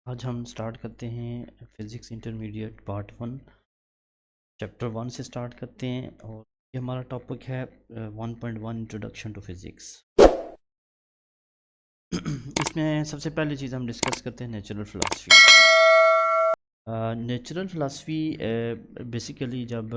आज हम स्टार्ट करते हैं फिज़िक्स इंटरमीडिएट पार्ट 1 चैप्टर 1 से स्टार्ट करते हैं और ये हमारा टॉपिक है 1.1 इंट्रोडक्शन टू फिज़िक्स। इसमें सबसे पहली चीज़ हम डिस्कस करते हैं natural philosophy. Natural philosophy basically जब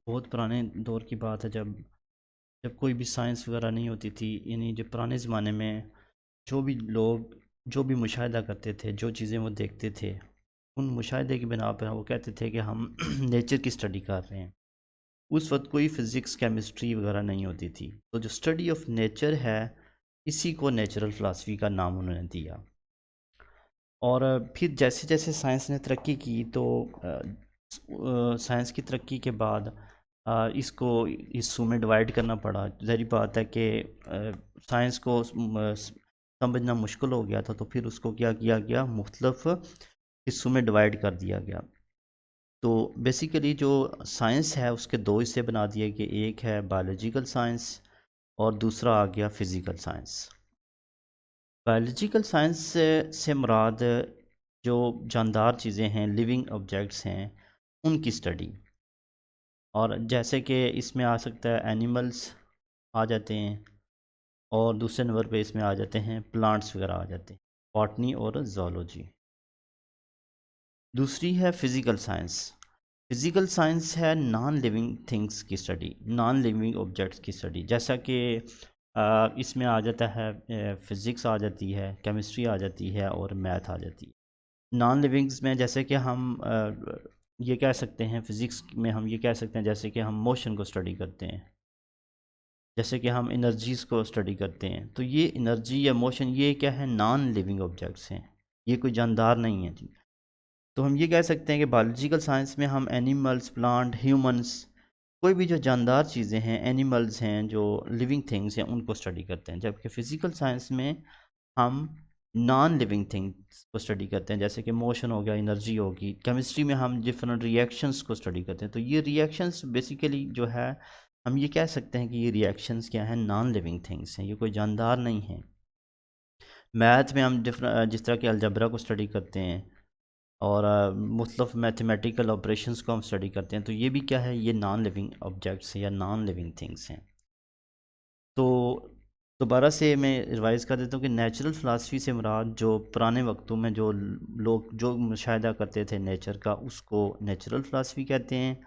बहुत पुराने दौर की बात है, जब जब कोई भी साइंस वगैरह नहीं होती थी, यानी जो पुराने ज़माने में जो भी लोग जो भी मुशाहिदा करते थे, जो चीज़ें वो देखते थे, उन मुशाहिदे की बिना पर वो कहते थे कि हम नेचर की स्टडी कर रहे हैं। उस वक्त कोई फ़िज़िक्स केमिस्ट्री वगैरह नहीं होती थी, तो जो स्टडी ऑफ नेचर है इसी को नेचुरल फ़िलासफ़ी का नाम उन्होंने दिया। और फिर जैसे जैसे साइंस ने तरक्की की तो साइंस की तरक्की के बाद इसको हिस्सों में डिवाइड करना पड़ा। ज़ाहिर बात है कि साइंस को समझना मुश्किल हो गया था, तो फिर उसको क्या किया गया, मुख्तलिफ हिस्सों में डिवाइड कर दिया गया। तो बेसिकली जो साइंस है उसके दो हिस्से बना दिए कि एक है बायोलॉजिकल साइंस और दूसरा आ गया फ़िज़िकल साइंस। बायोलॉजिकल साइंस से मुराद जो जानदार चीज़ें हैं, लिविंग ऑब्जेक्ट्स हैं, उनकी स्टडी। और जैसे कि इसमें आ सकता है एनिमल्स आ जाते हैं, और दूसरे नंबर पे इसमें आ जाते हैं प्लांट्स वगैरह आ जाते हैं, बॉटनी और ज़ूलॉजी। दूसरी है फ़िज़िकल साइंस। फ़िज़िकल साइंस है नॉन लिविंग थिंग्स की स्टडी, नॉन लिविंग ऑब्जेक्ट्स की स्टडी। जैसा कि इसमें आ जाता है फ़िज़िक्स आ जाती है, केमिस्ट्री आ जाती है और मैथ आ जाती है। नॉन लिविंग्स में जैसे कि हम ये कह सकते हैं, फ़िज़िक्स में हम ये कह सकते हैं जैसे कि हम मोशन को स्टडी करते हैं, जैसे कि हम एनर्जीज़ को स्टडी करते हैं। तो ये एनर्जी या मोशन ये क्या है, नॉन लिविंग ऑब्जेक्ट्स हैं, ये कोई जानदार नहीं है जी। तो हम ये कह सकते हैं कि बायोलॉजिकल साइंस में हम एनिमल्स, प्लांट, ह्यूमंस, कोई भी जो जानदार चीज़ें हैं, एनिमल्स हैं, जो लिविंग थिंग्स हैं, उनको स्टडी करते हैं। जबकि फ़िज़िकल साइंस में हम नॉन लिविंग थिंग्स को स्टडी करते हैं, जैसे कि मोशन हो गया, एनर्जी होगी। केमिस्ट्री में हम डिफरेंट रिएक्शंस को स्टडी करते हैं। तो ये रिएक्शंस बेसिकली जो है, हम ये कह सकते हैं कि ये रिएक्शंस क्या हैं, नॉन लिविंग थिंग्स हैं, ये कोई जानदार नहीं है। मैथ में हम जिस तरह के अलजबरा को स्टडी करते हैं और मुख्तलिफ मैथमेटिकल ऑपरेशंस को हम स्टडी करते हैं, तो ये भी क्या है, ये नॉन लिविंग ऑब्जेक्ट्स हैं या नॉन लिविंग थिंग्स हैं। तो दोबारा से मैं रिवाइज़ कर देता हूँ कि नेचुरल फ़िलासफ़ी से मुराद जो पुराने वक्तों में जो लोग जो मुशाहिदा करते थे नेचर का, उसको नेचुरल फ़िलासफ़ी कहते हैं।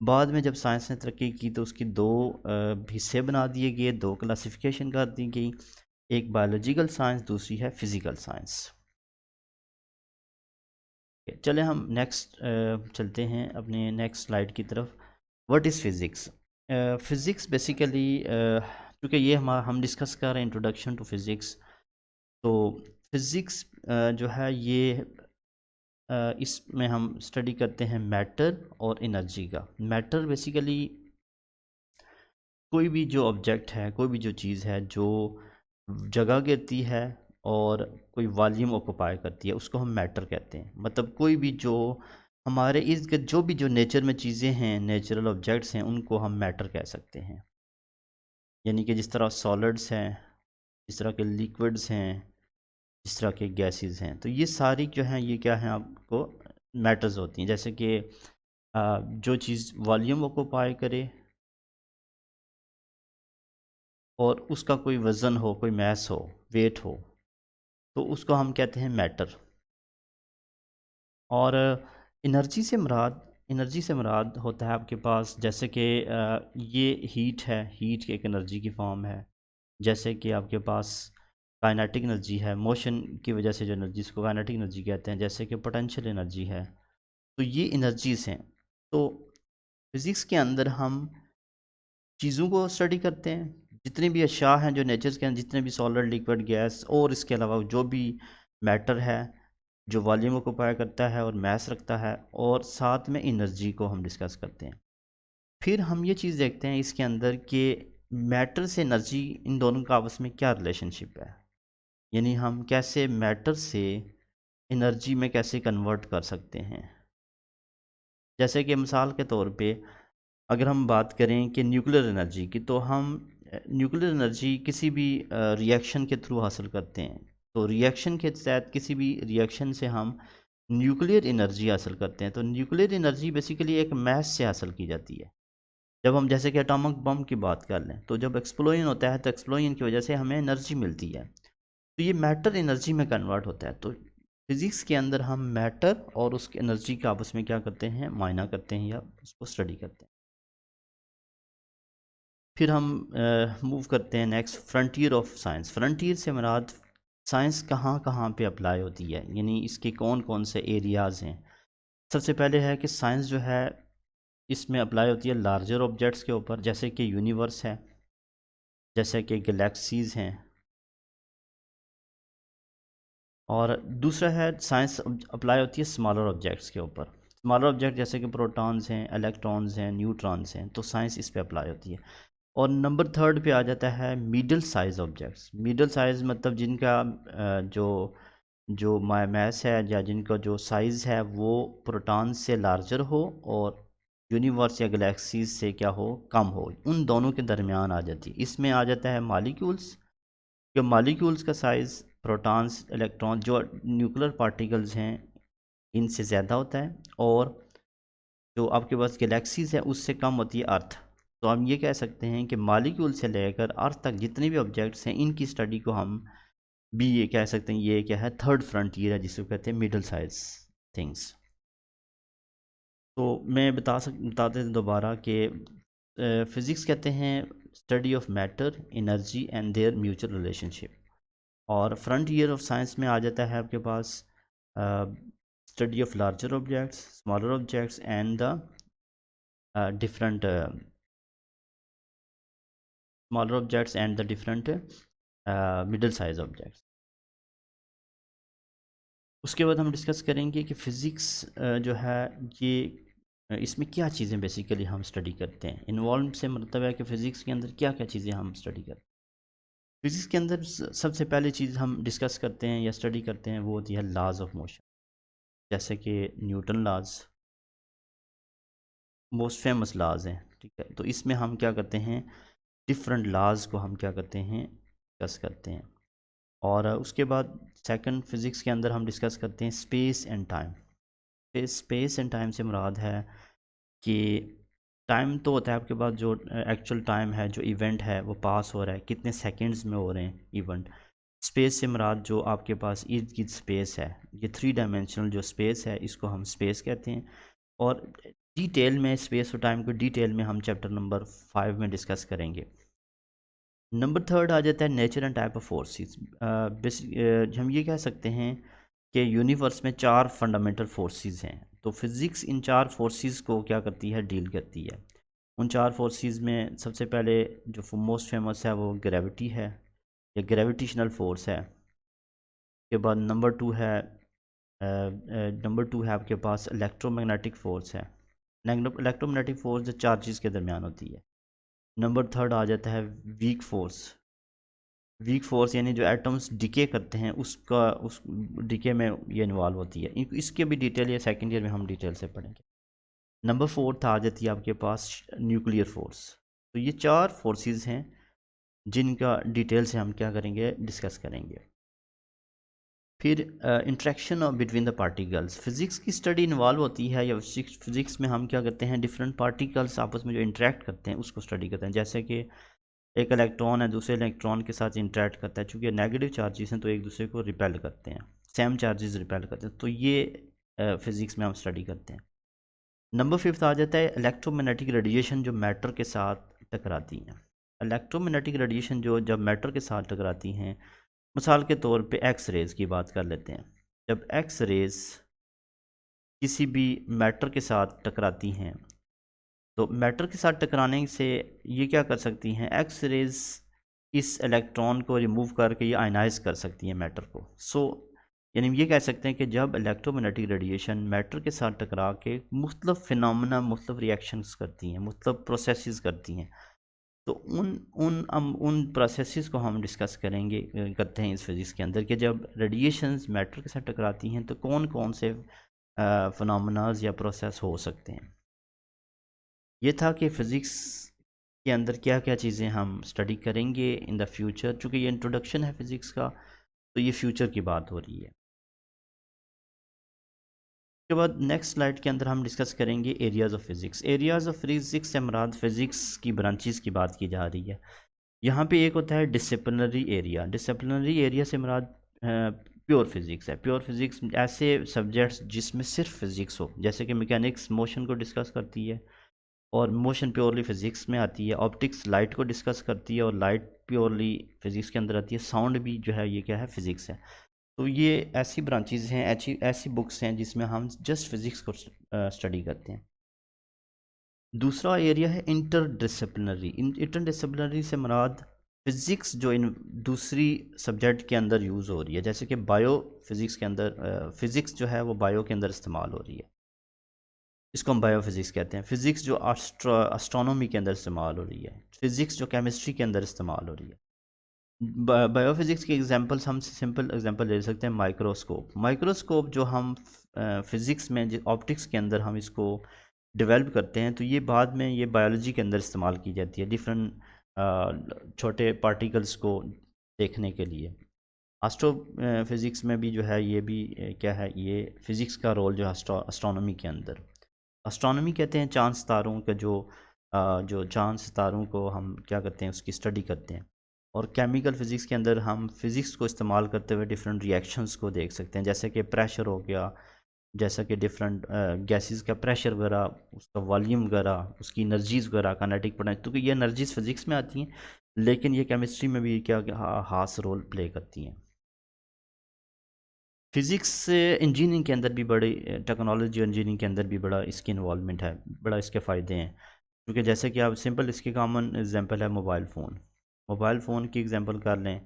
बाद में जब साइंस ने तरक्की की तो उसकी दो हिस्से बना दिए गए, दो क्लासिफिकेशन कर दी गई, एक बायोलॉजिकल साइंस, दूसरी है फ़िज़िकल साइंस। चले हम नेक्स्ट चलते हैं अपने नेक्स्ट स्लाइड की तरफ। What is physics? Physics basically क्योंकि ये हम डिस्कस कर रहे हैं इंट्रोडक्शन टू फ़िज़िक्स, तो फ़िज़िक्स जो है ये इसमें हम स्टडी करते हैं मैटर और एनर्जी का। मैटर बेसिकली कोई भी जो ऑब्जेक्ट है, कोई भी जो चीज़ है जो जगह घेरती है और कोई वॉल्यूम ऑक्यूपाई करती है, उसको हम मैटर कहते हैं। मतलब कोई भी जो हमारे इर्द-गिर्द जो भी जो नेचर में चीज़ें हैं, नेचुरल ऑब्जेक्ट्स हैं, उनको हम मैटर कह सकते हैं। यानी कि जिस तरह सॉलिड्स हैं, जिस तरह के लिक्विड्स हैं, जिस तरह के गैसेस हैं, तो ये सारी जो हैं ये क्या हैं, आपको मैटर्स होती हैं। जैसे कि जो चीज़ वॉल्यूम ऑक्यूपाई करे और उसका कोई वज़न हो, कोई मास हो, वेट हो, तो उसको हम कहते हैं मैटर। और एनर्जी से मुराद होता है आपके पास, जैसे कि ये हीट है, हीट एक एनर्जी की फॉर्म है। जैसे कि आपके पास काइनेटिक एनर्जी है, मोशन की वजह से जो एनर्जी, इसको काइनेटिक एनर्जी कहते हैं। जैसे कि पोटेंशियल एनर्जी है। तो ये एनर्जीज़ हैं। तो फिज़िक्स के अंदर हम चीज़ों को स्टडी करते हैं, जितनी भी अशया हैं जो नेचर के अंदर, जितने भी सॉलिड, लिक्विड, गैस और इसके अलावा जो भी मैटर है जो वॉल्यूम ऑक्यूपाई करता है और मास रखता है, और साथ में एनर्जी को हम डिस्कस करते हैं। फिर हम ये चीज़ देखते हैं इसके अंदर कि मैटर से एनर्जी, इन दोनों का आपस में क्या रिलेशनशिप है, यानी हम कैसे मैटर से एनर्जी में कैसे कन्वर्ट कर सकते हैं। जैसे कि मिसाल के तौर पे अगर हम बात करें कि न्यूक्लियर एनर्जी की, तो हम न्यूक्लियर एनर्जी किसी भी रिएक्शन के थ्रू हासिल करते हैं। तो रिएक्शन के तहत किसी भी रिएक्शन से हम न्यूक्लियर एनर्जी हासिल करते हैं। तो न्यूक्लियर एनर्जी बेसिकली एक मैस से हासिल की जाती है। जब हम जैसे कि एटॉमिक बम की बात कर लें, तो जब एक्सप्लोजन होता है तो एक्सप्लोजन की वजह से हमें एनर्जी मिलती है, तो ये मैटर एनर्जी में कन्वर्ट होता है। तो फिज़िक्स के अंदर हम मैटर और उसकी एनर्जी का आपस में क्या करते हैं, मायना करते हैं या उसको स्टडी करते हैं। फिर हम मूव करते हैं next, frontier of science. Frontier से मुराद साइंस कहाँ कहाँ पे अप्लाई होती है, यानी इसके कौन कौन से एरियाज़ हैं। सबसे पहले है कि साइंस जो है इसमें अप्लाई होती है लार्जर ऑब्जेक्ट्स के ऊपर, जैसे कि यूनिवर्स है, जैसे कि गैलेक्सीज़ हैं। और दूसरा है साइंस अप्लाई होती है स्मॉलर ऑब्जेक्ट्स के ऊपर। स्मॉलर ऑब्जेक्ट जैसे कि प्रोटॉन्स हैं, इलेक्ट्रॉन्स हैं, न्यूट्रॉन्स हैं, तो साइंस इस पे अप्लाई होती है। और नंबर थर्ड पे आ जाता है middle size objects. Middle size मतलब जिनका जो जो मैस है या जिनका जो साइज़ है वो प्रोटॉन से लार्जर हो और यूनिवर्स या गैलेक्सीज से क्या हो, कम हो, उन दोनों के दरमियान आ जाती है। इसमें आ जाता है मॉलिक्यूल्स, कि मॉलिक्यूल्स का साइज़ प्रोटॉन्स इलेक्ट्रॉन जो न्यूक्लियर पार्टिकल्स हैं इनसे ज़्यादा होता है, और जो आपके पास गैलेक्सीज है उससे कम होती है अर्थ। तो हम ये कह सकते हैं कि मॉलिक्यूल से लेकर अर्थ तक जितने भी ऑब्जेक्ट्स हैं इनकी स्टडी को हम भी ये कह सकते हैं, ये क्या है, थर्ड फ्रंटियर है जिसको कहते हैं मिडल साइज थिंग्स। तो मैं बता दें दोबारा कि फिज़िक्स कहते हैं study of matter, energy and their mutual relationship. और फ्रंट ईयर ऑफ साइंस में आ जाता है आपके पास study of larger objects, smaller objects and the different smaller objects and the different middle size objects. उसके बाद हम डिस्कस करेंगे कि फ़िज़िक्स जो है ये इसमें क्या चीज़ें बेसिकली हम स्टडी करते हैं। इन्वॉल्व से मतलब है कि फ़िज़िक्स के अंदर क्या क्या चीज़ें हम स्टडी करते हैं। फ़िज़िक्स के अंदर सबसे पहली चीज़ हम डिस्कस करते हैं या स्टडी करते हैं वो होती है लॉज ऑफ मोशन, जैसे कि Newton laws most famous laws हैं, ठीक है। तो इसमें हम क्या करते हैं, डिफरेंट लॉज को हम क्या करते हैं, डिस्कस करते हैं। और उसके बाद सेकंड फिज़िक्स के अंदर हम डिस्कस करते हैं space and time. Space and time से मुराद है कि टाइम तो होता है आपके पास, जो एक्चुअल टाइम है, जो इवेंट है वो पास हो रहा है, कितने सेकंड्स में हो रहे हैं इवेंट। स्पेस से मुराद जो आपके पास इर्द गिर्द स्पेस है, ये थ्री डायमेंशनल जो स्पेस है इसको हम स्पेस कहते हैं। और डिटेल में स्पेस और टाइम को डिटेल में हम चैप्टर नंबर 5 में डिस्कस करेंगे। नंबर थर्ड आ जाता है nature and type of forces. हम ये कह सकते हैं कि यूनिवर्स में चार फंडामेंटल फोर्सेस हैं, तो फिज़िक्स इन चार फोर्सेस को क्या करती है, डील करती है। उन चार फोर्सेस में सबसे पहले जो मोस्ट फेमस है वो ग्रेविटी है, या ग्रेविटेशनल फोर्स है। के बाद नंबर टू है आपके पास इलेक्ट्रोमैग्नेटिक फोर्स है। इलेक्ट्रोमैग्नेटिक फोर्स जो चार्जेस के दरमियान होती है। नंबर थर्ड आ जाता है वीक फोर्स। वीक फोर्स यानी जो एटम्स डिके करते हैं उसका उस डिके में ये इन्वॉल्व होती है। इसके भी डिटेल ये सेकेंड ईयर में हम डिटेल से पढ़ेंगे। नंबर फोर्थ आ जाती है आपके पास न्यूक्लियर फोर्स। तो ये चार फोर्सेस हैं जिनका डिटेल से हम क्या करेंगे, डिस्कस करेंगे। फिर interaction between the particles. Physics की स्टडी इन्वॉल्व होती है, या फिज़िक्स में हम क्या करते हैं, डिफरेंट पार्टिकल्स आपस में जो इंटरेक्ट करते हैं उसको स्टडी करते हैं। जैसे कि एक इलेक्ट्रॉन है दूसरे इलेक्ट्रॉन के साथ इंटरेक्ट करता है, चूँकि नेगेटिव चार्जेस हैं तो एक दूसरे को रिपेल करते हैं, सेम चार्जेस रिपेल करते हैं, तो ये फिज़िक्स में हम स्टडी करते हैं। नंबर फिफ्थ आ जाता है इलेक्ट्रोमैग्नेटिक रेडिएशन जो मैटर के साथ टकराती हैं। इलेक्ट्रोमैग्नेटिक रेडिएशन जो जब मैटर के साथ टकराती हैं, मिसाल के तौर पे एक्स रेज़ की बात कर लेते हैं। जब एक्स रेज़ किसी भी मैटर के साथ टकराती हैं, तो मैटर के साथ टकराने से ये क्या कर सकती हैं, एक्स रेज़ इस इलेक्ट्रॉन को रिमूव करके ये आयनाइज कर सकती हैं मैटर को। यानी ये कह सकते हैं कि जब इलेक्ट्रोमैग्नेटिक रेडिएशन मैटर के साथ टकरा के मुख्तलिफ फिनोमेना, मुख्तलिफ रिएक्शंस करती हैं, मुख्तलिफ प्रोसेसेस करती हैं, तो उन प्रोसेसेस को हम डिस्कस करेंगे, करते हैं इस फिज़िक्स के अंदर, कि जब रेडिएशंस मैटर के साथ टकराती हैं तो कौन कौन से फिनोमेनाज या प्रोसेस हो सकते हैं। ये था कि फ़िज़िक्स के अंदर क्या क्या चीज़ें हम स्टडी करेंगे इन द फ्यूचर। चूँकि ये इंट्रोडक्शन है फ़िज़िक्स का, तो ये फ्यूचर की बात हो रही है। उसके बाद नेक्स्ट स्लाइड के अंदर हम डिस्कस करेंगे areas of physics. Areas of physics से मुराद फिज़िक्स की ब्रांचेस की बात की जा रही है। यहाँ पे एक होता है डिसिप्लिनरी एरिया। डिसिप्लिनरी एरिया से मुराद प्योर फिज़िक्स है। प्योर फिज़िक्स ऐसे सब्जेक्ट्स जिसमें सिर्फ फिज़िक्स हो, जैसे कि मैकेनिक्स मोशन को डिस्कस करती है और मोशन प्योरली फिज़िक्स में आती है। ऑप्टिक्स लाइट को डिस्कस करती है और लाइट प्योरली फिज़िक्स के अंदर आती है। साउंड भी जो है ये क्या है, फिज़िक्स है। तो ये ऐसी ब्रांचेज हैं, ऐसी ऐसी बुक्स हैं जिसमें हम जस्ट फिज़िक्स को स्टडी करते हैं। दूसरा एरिया है इंटरडिसिप्लिनरी। इंटरडिसिप्लिनरी से मुराद फिज़िक्स जो इन दूसरी सब्जेक्ट के अंदर यूज़ हो रही है, जैसे कि बायो फिज़िक्स के अंदर फिज़िक्स जो है वो बायो के अंदर इस्तेमाल हो रही है, इसको हम बायो फिज़िक्स कहते हैं। फ़िज़िक्स जो एस्ट्रोनॉमी के अंदर इस्तेमाल हो रही है, फ़िज़िक्स जो केमिस्ट्री के अंदर इस्तेमाल हो रही है। बायोफिज़िक्स के एग्जांपल्स हम सिंपल एग्जांपल ले सकते हैं। माइक्रोस्कोप। माइक्रोस्कोप जो हम फिज़िक्स में जो ऑप्टिक्स के अंदर हम इसको डेवलप करते हैं, तो ये बाद में ये बायोलॉजी के अंदर इस्तेमाल की जाती है डिफरेंट छोटे पार्टिकल्स को देखने के लिए। एस्ट्रो फिज़िक्स में भी जो है ये भी क्या है, ये फिज़िक्स का रोल जो है एस्ट्रोनॉमी के अंदर। एस्ट्रोनॉमी कहते हैं चांद सितारों का जो चांद सितारों को हम क्या करते हैं, उसकी स्टडी करते हैं। और केमिकल फिज़िक्स के अंदर हम फिज़िक्स को इस्तेमाल करते हुए डिफरेंट रिएक्शंस को देख सकते हैं, जैसे कि प्रेशर हो गया, जैसा कि डिफरेंट गैसेस का प्रेशर वगैरह, उसका वॉल्यूम वगैरह, उसकी एनर्जीज़ वगैरह, काइनेटिक पोटेंशियल, तो ये एनर्जीज़ फिज़िक्स में आती हैं, लेकिन ये केमिस्ट्री में भी क्या खास रोल प्ले करती हैं। फिज़िक्स से इंजीनियरिंग के अंदर भी बड़ी टेक्नोलॉजी और इंजीनियरिंग के अंदर भी बड़ा इसकी इन्वॉल्वमेंट है, बड़ा इसके फ़ायदे हैं। क्योंकि जैसे कि आप सिंपल इसकी कॉमन एग्जांपल है मोबाइल फ़ोन। मोबाइल फ़ोन की एग्जांपल कर लें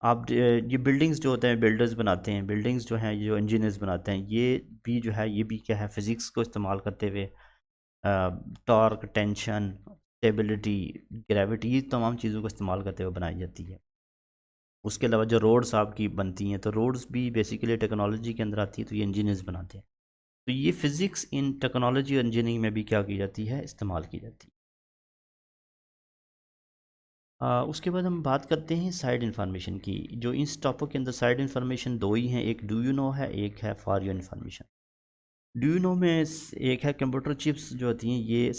आप। ये बिल्डिंग्स जो होते हैं बिल्डर्स बनाते हैं, बिल्डिंग्स जो हैं जो इंजीनियर्स बनाते हैं, ये भी जो है ये भी क्या है, फ़िज़िक्स को इस्तेमाल करते हुए टॉर्क, टेंशन, स्टेबिलिटी, ग्रेविटी, ये तमाम चीज़ों को इस्तेमाल करते हुए बनाई जाती है। उसके अलावा जो रोड्स आपकी बनती हैं, तो रोड्स भी बेसिकली टेक्नोलॉजी के अंदर आती है, तो ये इंजीनियर्स बनाते हैं। तो ये फ़िज़िक्स इन टेक्नोलॉजी और इंजीनियरिंग में भी क्या की जाती है, इस्तेमाल की जाती है। उसके बाद हम बात करते हैं साइड इन्फॉर्मेशन की। जो इस टॉपिक के अंदर साइड इन्फॉर्मेशन दो ही हैं, एक डू यू नो है, एक है for your information. Do you know में एक है कंप्यूटर चिप्स जो होती हैं ये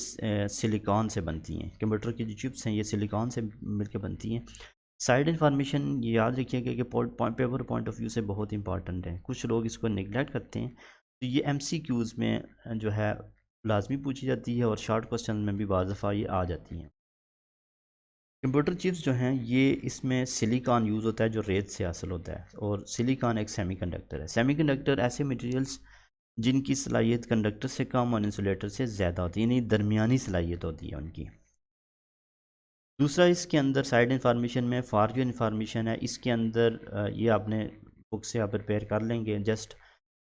सिलिकॉन से बनती हैं। कंप्यूटर की जो चिप्स हैं ये सिलिकॉन से मिलकर बनती हैं। साइड इन्फॉर्मेशन ये याद रखिएगा कि पेपर पॉइंट ऑफ व्यू से बहुत इंपॉर्टेंट है, कुछ लोग इसको निगलेक्ट करते हैं। तो ये MCQs में जो है लाजमी पूछी जाती है और शॉर्ट क्वेश्चन में भी बाज़ दफ़ा ये आ जाती हैं। कंप्यूटर चिप्स जो हैं ये इसमें सिलिकॉन यूज़ होता है जो रेत से हासिल होता है, और सिलिकॉन एक सेमीकंडक्टर है। सेमीकंडक्टर ऐसे मटेरियल्स जिनकी सलाहियत कंडक्टर से कम और इंसुलेटर से ज़्यादा होती है, यानी दरमियानी सलाहियत होती है उनकी। दूसरा इसके अंदर साइड इन्फॉर्मेशन में फॉर योर इन्फॉर्मेशन है। इसके अंदर ये आपने बुक से आप प्रिपेयर कर लेंगे। जस्ट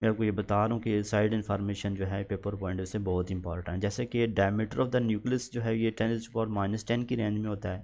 मैं आपको ये बता रहा हूँ कि साइड इन्फॉर्मेशन जो है पेपर पॉइंट से बहुत इंपॉर्टेंट है। जैसे कि डायमीटर ऑफ द न्यूक्लियस जो है ये 10⁻⁻10 की रेंज में होता है।